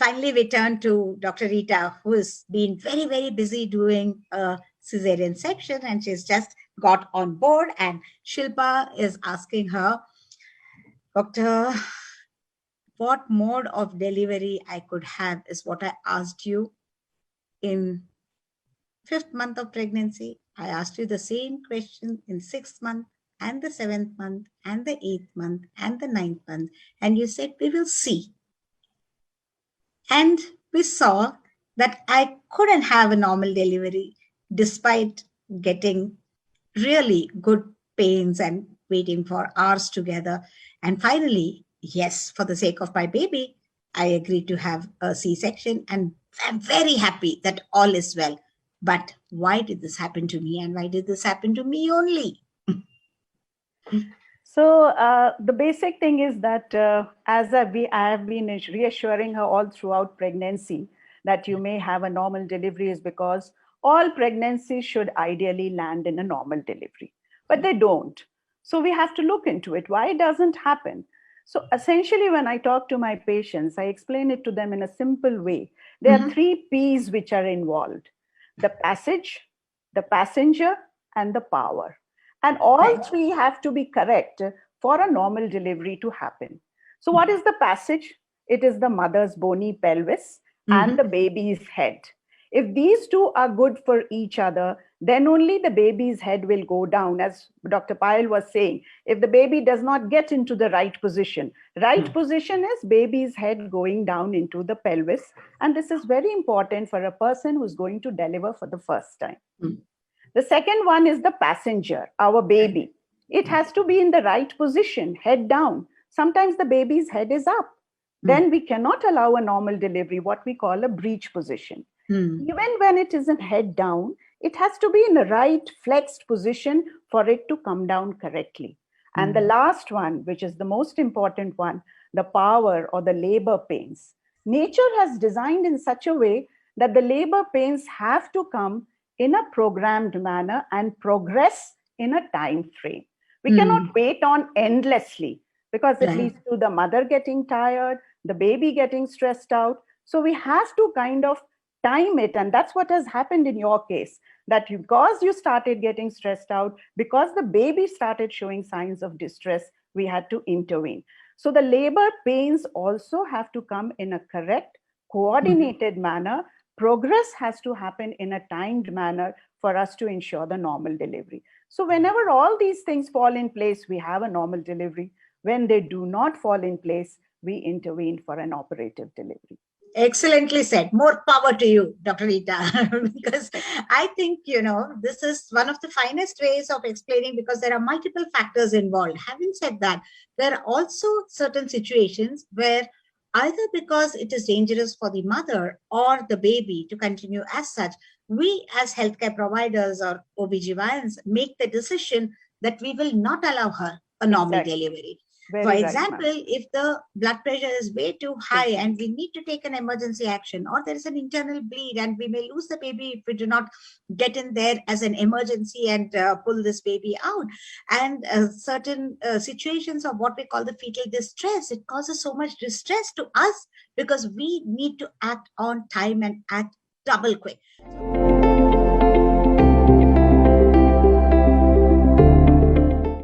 finally we turn to Dr. Rita, who has been very, very busy doing a cesarean section, and she's just got on board. And Shilpa is asking her, Doctor, what mode of delivery I could have is what I asked you in 5th month of pregnancy. I asked you the same question in 6th month and the 7th month and the 8th month and the 9th month. And you said, we will see. And we saw that I couldn't have a normal delivery despite getting really good pains and waiting for hours together. And finally, yes, for the sake of my baby, I agreed to have a C-section, and I'm very happy that all is well. But why did this happen to me, and why did this happen to me only? So the basic thing is that I have been reassuring her all throughout pregnancy that you may have a normal delivery is because all pregnancies should ideally land in a normal delivery, but they don't. So we have to look into it. Why it doesn't happen? So essentially, when I talk to my patients, I explain it to them in a simple way. There are 3 P's which are involved: the passage, the passenger, and the power. And all 3 have to be correct for a normal delivery to happen. So what is the passage? It is the mother's bony pelvis and the baby's head. If these 2 are good for each other, then only the baby's head will go down. As Dr. Payal was saying, if the baby does not get into the right position is baby's head going down into the pelvis. And this is very important for a person who's going to deliver for the first time. The second one is the passenger, our baby. It has to be in the right position, head down. Sometimes the baby's head is up. Then we cannot allow a normal delivery, what we call a breech position. Even when it isn't head down, it has to be in the right flexed position for it to come down correctly. And the last one, which is the most important one, the power or the labor pains. Nature has designed in such a way that the labor pains have to come in a programmed manner and progress in a time frame. We cannot wait on endlessly because it leads to the mother getting tired, the baby getting stressed out. So we have to kind of time it. And that's what has happened in your case, that because you started getting stressed out, because the baby started showing signs of distress, we had to intervene. So the labor pains also have to come in a correct, coordinated manner. Progress has to happen in a timed manner for us to ensure the normal delivery. So whenever all these things fall in place, we have a normal delivery. When they do not fall in place, we intervene for an operative delivery. Excellently said. More power to you, Dr. Rita, because I think, this is one of the finest ways of explaining, because there are multiple factors involved. Having said that, there are also certain situations where either because it is dangerous for the mother or the baby to continue as such, we as healthcare providers or OBGYNs make the decision that we will not allow her a normal delivery. For example, if the blood pressure is way too high and we need to take an emergency action, or there is an internal bleed and we may lose the baby if we do not get in there as an emergency and pull this baby out. And certain situations of what we call the fetal distress, it causes so much distress to us because we need to act on time and act double quick.